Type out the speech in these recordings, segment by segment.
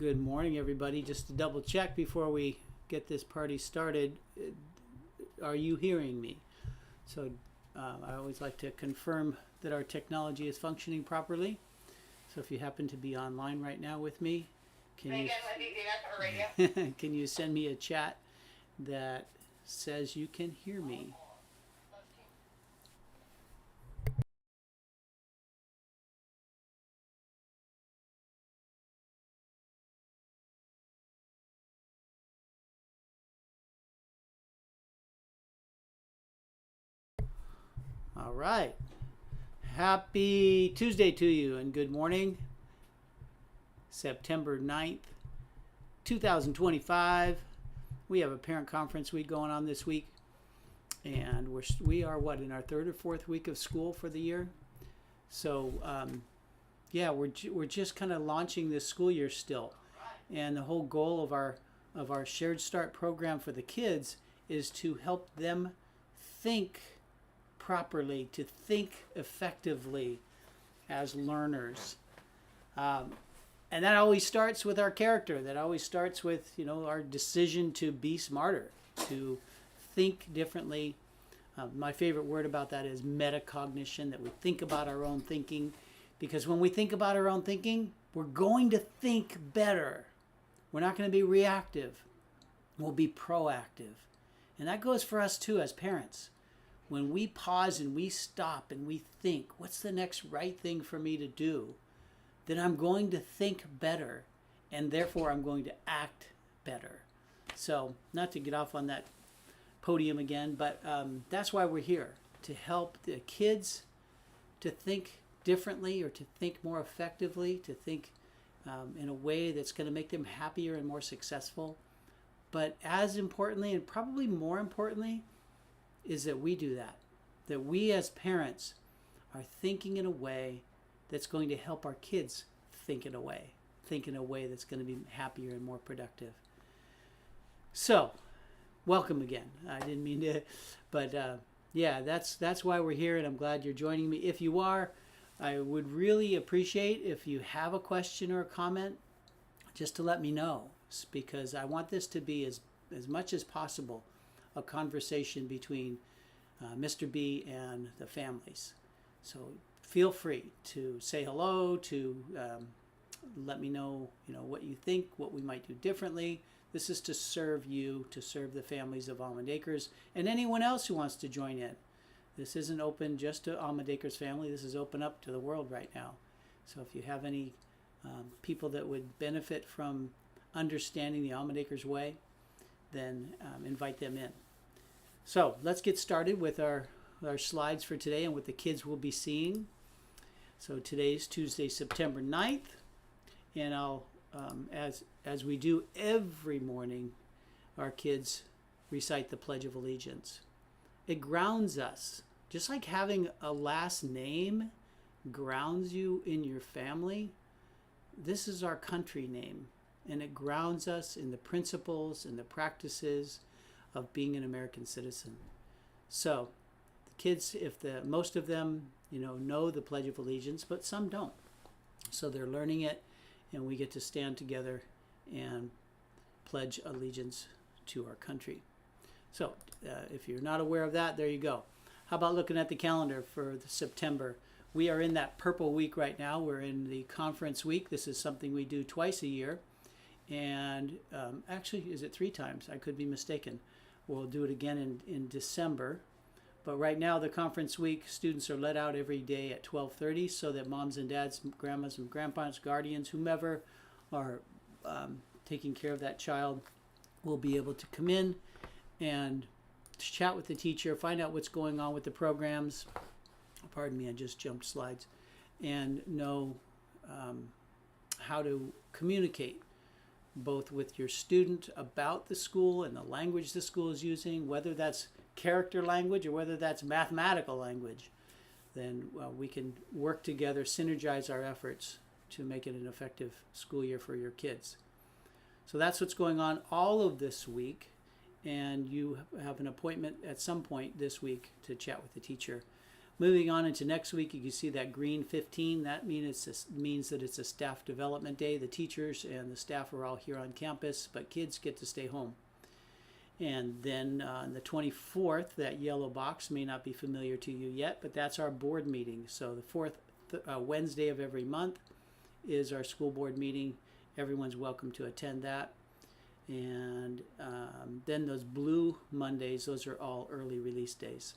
Good morning, everybody. Just to double check before we get this party started, are you hearing me? So I always like to confirm that our technology is functioning properly. So if you happen to be online right now with me, can can you send me a chat that says you can hear me? All right. Happy Tuesday to you and good morning. September 9th, 2025. We have a parent conference week going on this week. And we are what, in our third or fourth week of school for the year? So yeah, we're just kind of launching this school year still. And the whole goal of our Shared Start program for the kids is to help them think properly, to think effectively as learners. And that always starts with our character. That always starts with, our decision to be smarter, to think differently. My favorite word about that is metacognition, that we think about our own thinking. Because when we think about our own thinking, we're going to think better. We're not going to be reactive. We'll be proactive. And that goes for us too as parents. When we pause and we stop and we think, what's the next right thing for me to do? Then I'm going to think better, and therefore I'm going to act better. So, not to get off on that podium again, but that's why we're here, to help the kids to think differently or to think more effectively, to think in a way that's going to make them happier and more successful. But as importantly, and probably more importantly, is that we do that we as parents are thinking in a way that's going to help our kids think in a way that's going to be happier and more productive. So, welcome again. I didn't mean to, but yeah, that's why we're here, and I'm glad you're joining me. If you are, I would really appreciate if you have a question or a comment, just to let me know, because I want this to be as much as possible a conversation between Mr. B and the families. So feel free to say hello, to let me know, what you think, what we might do differently. This is to serve you, to serve the families of Almond Acres and anyone else who wants to join in. This isn't open just to Almond Acres family. This is open up to the world right now. So if you have any people that would benefit from understanding the Almond Acres way, then invite them in. So let's get started with our slides for today and what the kids will be seeing. So today's Tuesday, September 9th, and I'll, as we do every morning, our kids recite the Pledge of Allegiance. It grounds us, just like having a last name grounds you in your family. This is our country name, and it grounds us in the principles and the practices of being an American citizen. So the kids, most of them, know the Pledge of Allegiance, but some don't. So they're learning it, and we get to stand together and pledge allegiance to our country. So if you're not aware of that, there you go. How about looking at the calendar for September? We are in that purple week right now. We're in the conference week. This is something we do twice a year. And actually, is it 3 times? I could be mistaken. We'll do it again in December. But right now, the conference week, students are let out every day at 12:30 so that moms and dads, grandmas and grandpas, guardians, whomever are taking care of that child will be able to come in and chat with the teacher, find out what's going on with the programs. Pardon me, I just jumped slides. And know how to communicate both with your student about the school and the language the school is using, whether that's character language or whether that's mathematical language. Then we can work together, synergize our efforts to make it an effective school year for your kids. So that's what's going on all of this week, and you have an appointment at some point this week to chat with the teacher. Moving on into next week, you can see that green 15. That means that it's a staff development day. The teachers and the staff are all here on campus, but kids get to stay home. And then on the 24th, that yellow box may not be familiar to you yet, but that's our board meeting. So the fourth Wednesday of every month is our school board meeting. Everyone's welcome to attend that. And then those blue Mondays, those are all early release days.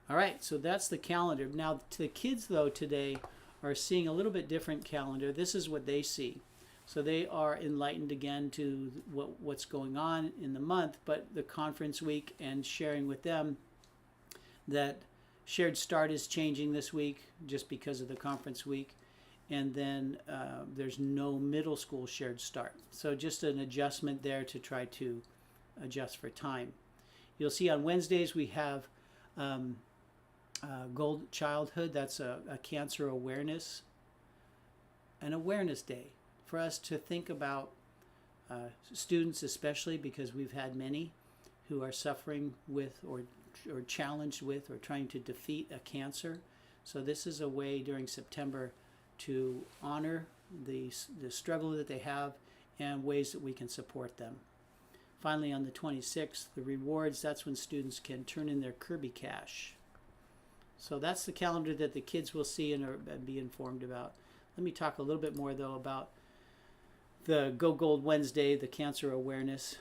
All right, so that's the calendar. Now, the kids, though, today are seeing a little bit different calendar. This is what they see. So they are enlightened again to what's going on in the month, but the conference week and sharing with them that Shared Start is changing this week just because of the conference week. And then there's no middle school Shared Start. So just an adjustment there to try to adjust for time. You'll see on Wednesdays we have Gold Childhood. That's a cancer awareness, an awareness day for us to think about students, especially because we've had many who are suffering with or challenged with or trying to defeat a cancer. So this is a way during September to honor the struggle that they have and ways that we can support them. Finally, on the 26th, the rewards, that's when students can turn in their Kirby Cash. So that's the calendar that the kids will see and be informed about. Let me talk a little bit more, though, about the Go Gold Wednesday, the cancer awareness.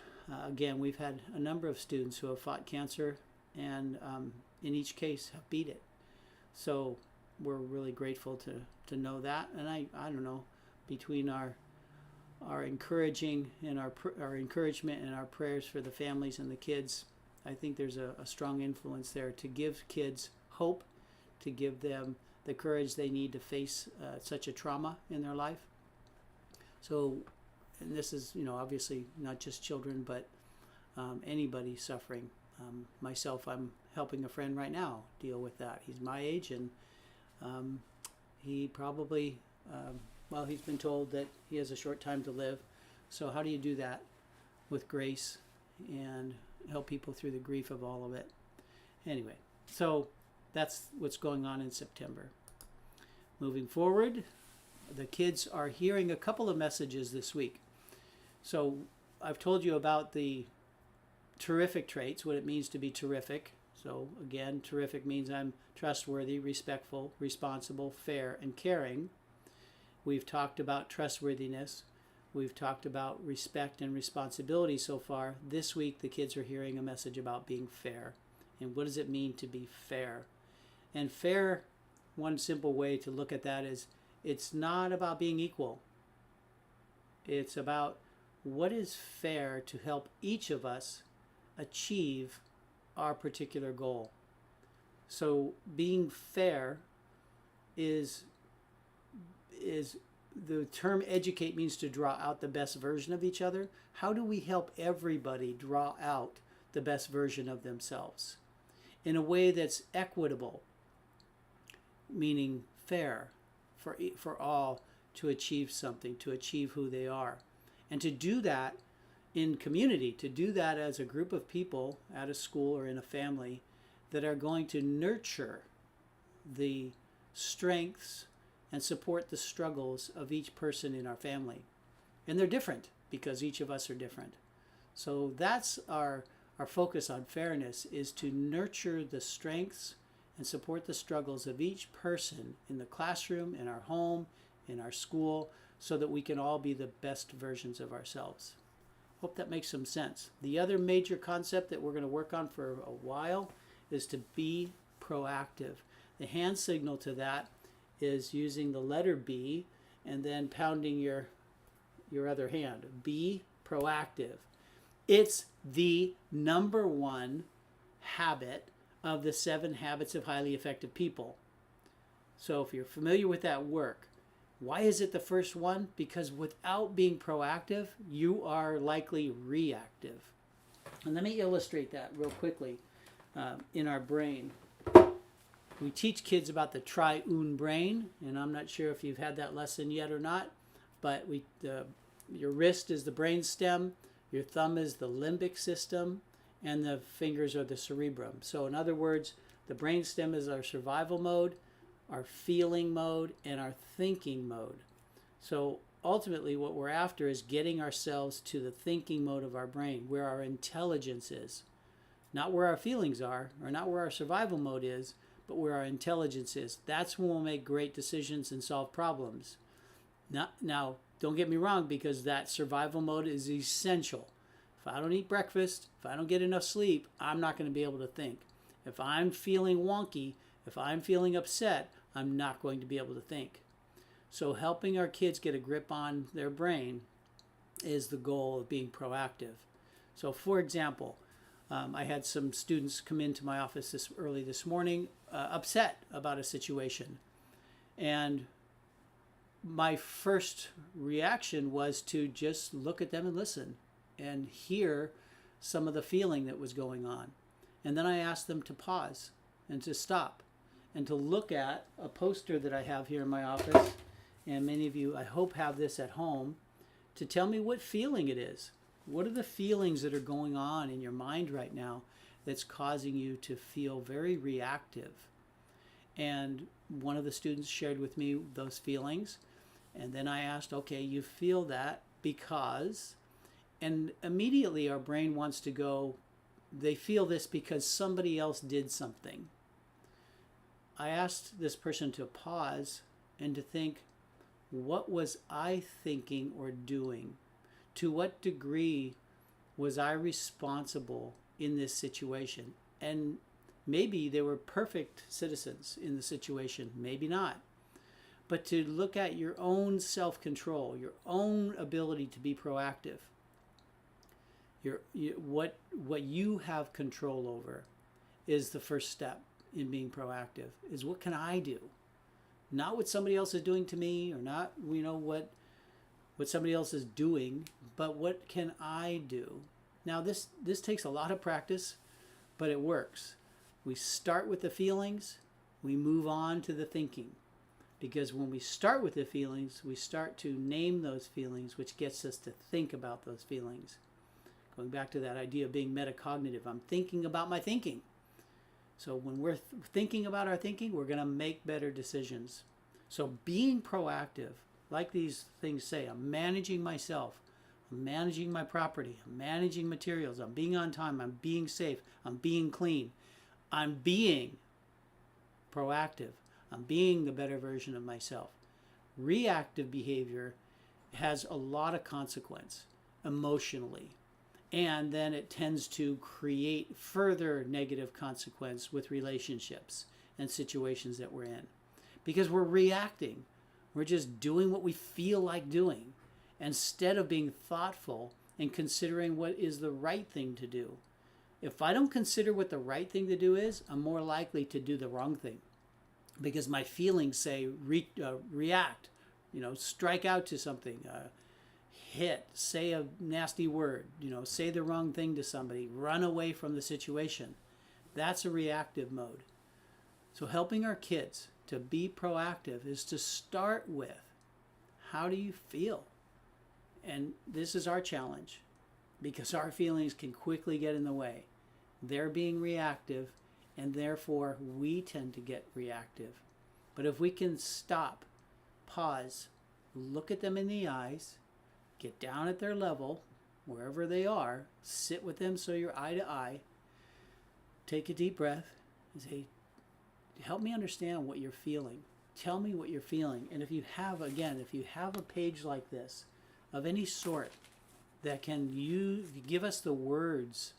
Again, we've had a number of students who have fought cancer and in each case have beat it. So we're really grateful to know that. And I don't know, between our encouraging and our encouragement and our prayers for the families and the kids, I think there's a strong influence there to give kids hope, to give them the courage they need to face such a trauma in their life. So, and this is, obviously not just children, but anybody suffering. Myself, I'm helping a friend right now deal with that. He's my age, and he probably, he's been told that he has a short time to live. So how do you do that with grace and help people through the grief of all of it? Anyway, so that's what's going on in September. Moving forward, the kids are hearing a couple of messages this week. So I've told you about the terrific traits, what it means to be terrific. So again, terrific means I'm trustworthy, respectful, responsible, fair, and caring. We've talked about trustworthiness. We've talked about respect and responsibility so far. This week, the kids are hearing a message about being fair. And what does it mean to be fair? And fair, one simple way to look at that is it's not about being equal. It's about what is fair to help each of us achieve our particular goal. So being fair is the term educate means to draw out the best version of each other. How do we help everybody draw out the best version of themselves in a way that's equitable, meaning fair for all to achieve something, to achieve who they are, and to do that in community, to do that as a group of people at a school or in a family that are going to nurture the strengths and support the struggles of each person in our family. And they're different because each of us are different. So that's our focus on fairness, is to nurture the strengths and support the struggles of each person in the classroom, in our home, in our school, so that we can all be the best versions of ourselves. Hope that makes some sense. The other major concept that we're going to work on for a while is to be proactive. The hand signal to that is using the letter B and then pounding your other hand. Be proactive. It's the number one habit of the 7 habits of highly effective people. So if you're familiar with that work, why is it the first one? Because without being proactive, you are likely reactive. And let me illustrate that real quickly in our brain. We teach kids about the triune brain, and I'm not sure if you've had that lesson yet or not, but your wrist is the brain stem, your thumb is the limbic system, and the fingers are the cerebrum. So in other words, The brainstem is our survival mode, our feeling mode, and our thinking mode. So ultimately what we're after is getting ourselves to the thinking mode of our brain, where our intelligence is. Not where our feelings are, or not where our survival mode is, but where our intelligence is. That's when we'll make great decisions and solve problems. Now, don't get me wrong, because that survival mode is essential. If I don't eat breakfast, if I don't get enough sleep, I'm not going to be able to think. If I'm feeling wonky, if I'm feeling upset, I'm not going to be able to think. So helping our kids get a grip on their brain is the goal of being proactive. So for example, I had some students come into my office early this morning, upset about a situation. And my first reaction was to just look at them and listen and hear some of the feeling that was going on. And then I asked them to pause and to stop and to look at a poster that I have here in my office, and many of you, I hope, have this at home, to tell me what feeling it is. What are the feelings that are going on in your mind right now that's causing you to feel very reactive? And one of the students shared with me those feelings. And then I asked, okay, you feel that because, and immediately our brain wants to go, they feel this because somebody else did something. I asked this person to pause and to think, what was I thinking or doing? To what degree was I responsible in this situation? And maybe they were perfect citizens in the situation, maybe not. But to look at your own self-control, your own ability to be proactive, what you have control over is the first step in being proactive, is what can I do? Not what somebody else is doing to me, or not what somebody else is doing, but what can I do? Now this takes a lot of practice, but it works. We start with the feelings, we move on to the thinking. Because when we start with the feelings, we start to name those feelings, which gets us to think about those feelings. Going back to that idea of being metacognitive, I'm thinking about my thinking. So when we're thinking about our thinking, we're going to make better decisions. So being proactive, like these things say, I'm managing myself, I'm managing my property, I'm managing materials, I'm being on time, I'm being safe, I'm being clean, I'm being proactive, I'm being the better version of myself. Reactive behavior has a lot of consequence emotionally. And then it tends to create further negative consequence with relationships and situations that we're in. Because we're reacting. We're just doing what we feel like doing instead of being thoughtful and considering what is the right thing to do. If I don't consider what the right thing to do is, I'm more likely to do the wrong thing. Because my feelings say react, strike out to something, hit, say a nasty word, say the wrong thing to somebody, run away from the situation. That's a reactive mode. So helping our kids to be proactive is to start with, how do you feel? And this is our challenge, because our feelings can quickly get in the way. They're being reactive, and therefore we tend to get reactive. But if we can stop, pause, look at them in the eyes, get down at their level, wherever they are, sit with them so you're eye to eye, take a deep breath, and say, help me understand what you're feeling. Tell me what you're feeling. And if you have a page like this, of any sort, that can give us the words,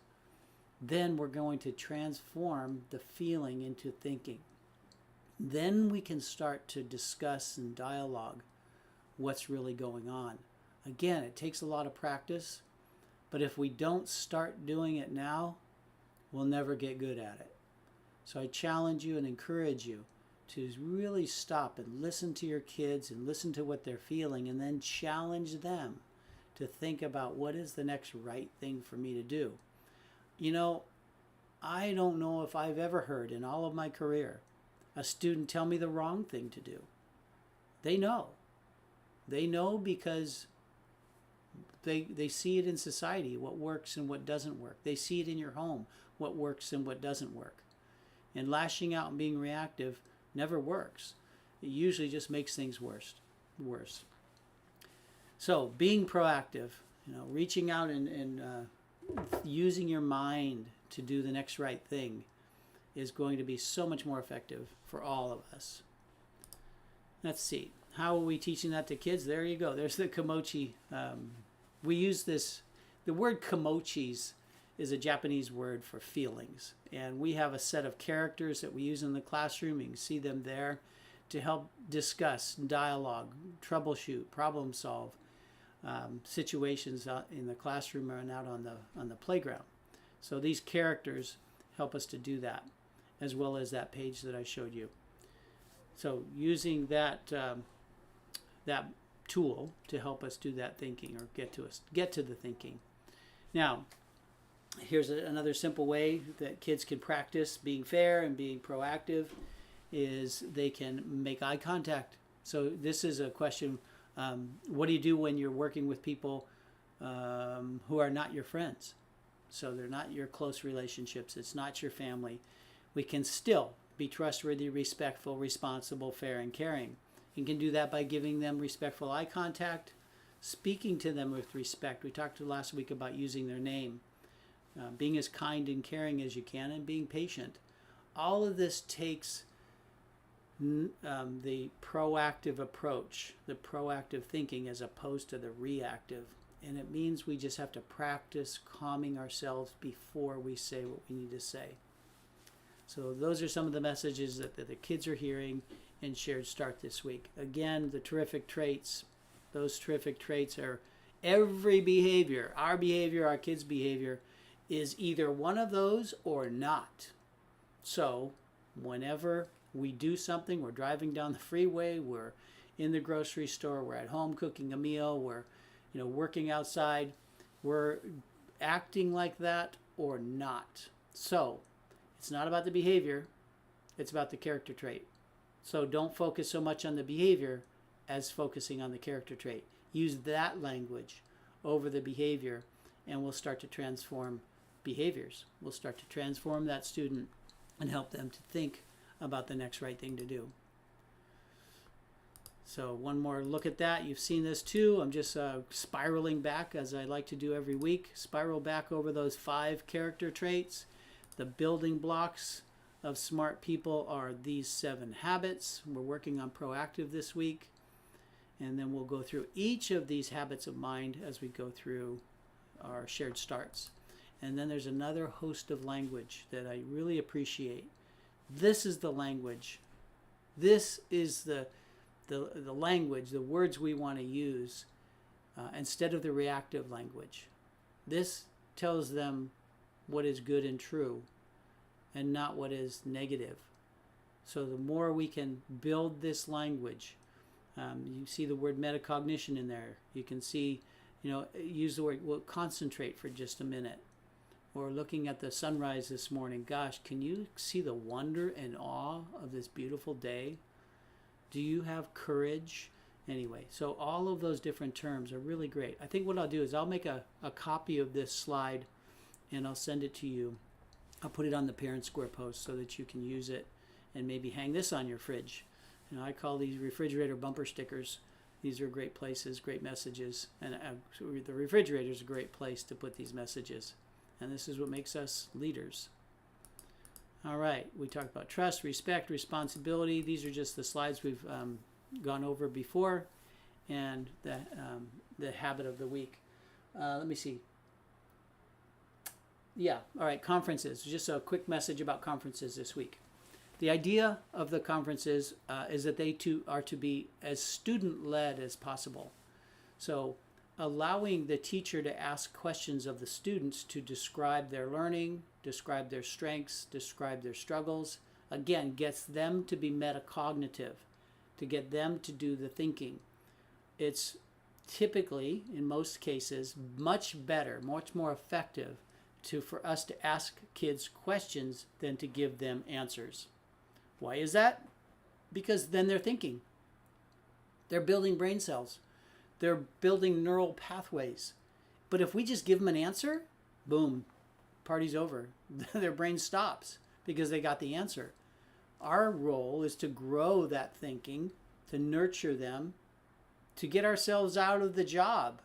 then we're going to transform the feeling into thinking. Then we can start to discuss and dialogue what's really going on. Again, it takes a lot of practice, but if we don't start doing it now, we'll never get good at it. So I challenge you and encourage you to really stop and listen to your kids and listen to what they're feeling, and then challenge them to think about, what is the next right thing for me to do? I don't know if I've ever heard in all of my career a student tell me the wrong thing to do. They know. They know because they see it in society, what works and what doesn't work. They see it in your home, what works and what doesn't work. And lashing out and being reactive never works. It usually just makes things worse. So being proactive, reaching out and using your mind to do the next right thing is going to be so much more effective for all of us. Let's see. How are we teaching that to kids? There you go. There's the Kimochi. We use this. The word Kimochis is a Japanese word for feelings. And we have a set of characters that we use in the classroom. You can see them there to help discuss, dialogue, troubleshoot, problem solve situations in the classroom and out on the playground. So these characters help us to do that, as well as that page that I showed you. So using that that tool to help us do that thinking, or get to the thinking. Now, here's another simple way that kids can practice being fair and being proactive is they can make eye contact. So this is a question, what do you do when you're working with people who are not your friends? So they're not your close relationships. It's not your family. We can still be trustworthy, respectful, responsible, fair, and caring. You can do that by giving them respectful eye contact, speaking to them with respect. We talked last week about using their name, being as kind and caring as you can, and being patient. All of this takes the proactive approach, the proactive thinking, as opposed to the reactive. And it means we just have to practice calming ourselves before we say what we need to say. So those are some of the messages that the kids are hearing in Shared Start this week. Again, the terrific traits. Those terrific traits are every behavior, our kids' behavior, is either one of those or not. So whenever we do something, we're driving down the freeway, we're in the grocery store, we're at home cooking a meal, we're working outside, we're acting like that or not. So it's not about the behavior, it's about the character trait. So don't focus so much on the behavior as focusing on the character trait. Use that language over the behavior, and we'll start to transform behaviors. We'll start to transform that student and help them to think about the next right thing to do. So one more look at that. You've seen this too. I'm just spiraling back, as I like to do every week. Spiral back over those 5 character traits. The building blocks of smart people are these 7 habits. We're working on proactive this week. And then we'll go through each of these habits of mind as we go through our shared starts. And then there's another host of language that I really appreciate. This is the language. This is the language, the words we want to use instead of the reactive language. This tells them what is good and true and not what is negative. So the more we can build this language, you see the word metacognition in there. You can see, use the word, well, concentrate for just a minute. Or looking at the sunrise this morning, gosh, can you see the wonder and awe of this beautiful day? Do you have courage? Anyway, so all of those different terms are really great. I think what I'll do is I'll make a copy of this slide and I'll send it to you. I'll put it on the Parent Square post so that you can use it and maybe hang this on your fridge. I call these refrigerator bumper stickers. These are great places, great messages. And the refrigerator is a great place to put these messages. And this is what makes us leaders. All right, we talked about trust, respect, responsibility. These are just the slides we've gone over before, and the habit of the week. Let me see. Yeah, all right, conferences. Just a quick message about conferences this week. The idea of the conferences is that they too are to be as student-led as possible. So allowing the teacher to ask questions of the students to describe their learning, describe their strengths, describe their struggles, again, gets them to be metacognitive, to get them to do the thinking. It's typically, in most cases, much better, much more effective for us to ask kids questions than to give them answers. Why is that? Because then they're thinking. They're building brain cells. They're building neural pathways. But if we just give them an answer, boom, party's over. Their brain stops because they got the answer. Our role is to grow that thinking, to nurture them, to get ourselves out of the job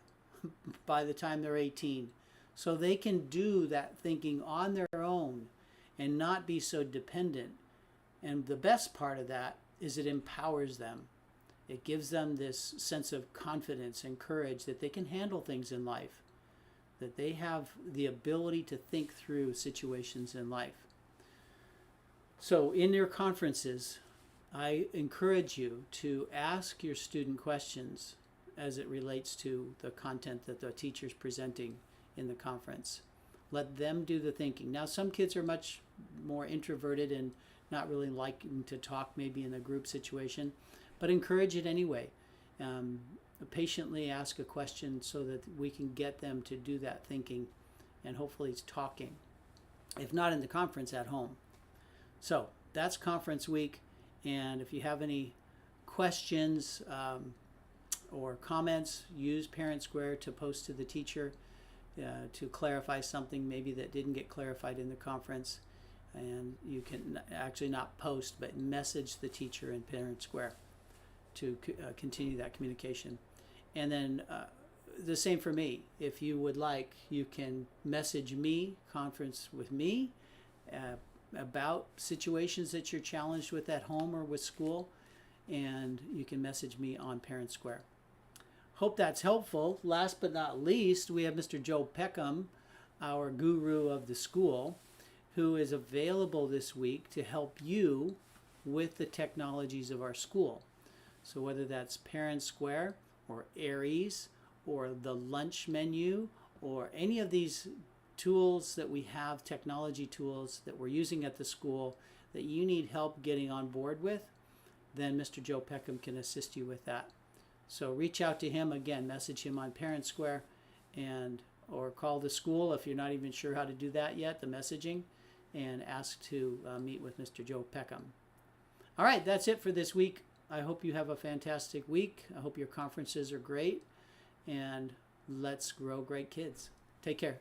by the time they're 18, so they can do that thinking on their own and not be so dependent. And the best part of that is it empowers them. It gives them this sense of confidence and courage that they can handle things in life, that they have the ability to think through situations in life. So in your conferences, I encourage you to ask your student questions as it relates to the content that the teacher's presenting in the conference. Let them do the thinking. Now, some kids are much more introverted and not really liking to talk maybe in a group situation, but encourage it anyway. Patiently ask a question so that we can get them to do that thinking, and hopefully it's talking. If not in the conference, at home. So that's conference week, and if you have any questions or comments, use Parent Square to post to the teacher to clarify something maybe that didn't get clarified in the conference. And you can actually not post, but message the teacher in Parent Square to continue that communication. And then the same for me. If you would like, you can message me, conference with me, about situations that you're challenged with at home or with school, and you can message me on Parent Square. Hope that's helpful. Last but not least, we have Mr. Joe Peckham, our guru of the school, who is available this week to help you with the technologies of our school. So whether that's Parent Square or Aries or the lunch menu or any of these tools that we have, technology tools that we're using at the school that you need help getting on board with, then Mr. Joe Peckham can assist you with that. So reach out to him, again, message him on Parent Square, or call the school if you're not even sure how to do that yet, the messaging, and ask to meet with Mr. Joe Peckham. All right, that's it for this week. I hope you have a fantastic week. I hope your conferences are great, and let's grow great kids. Take care.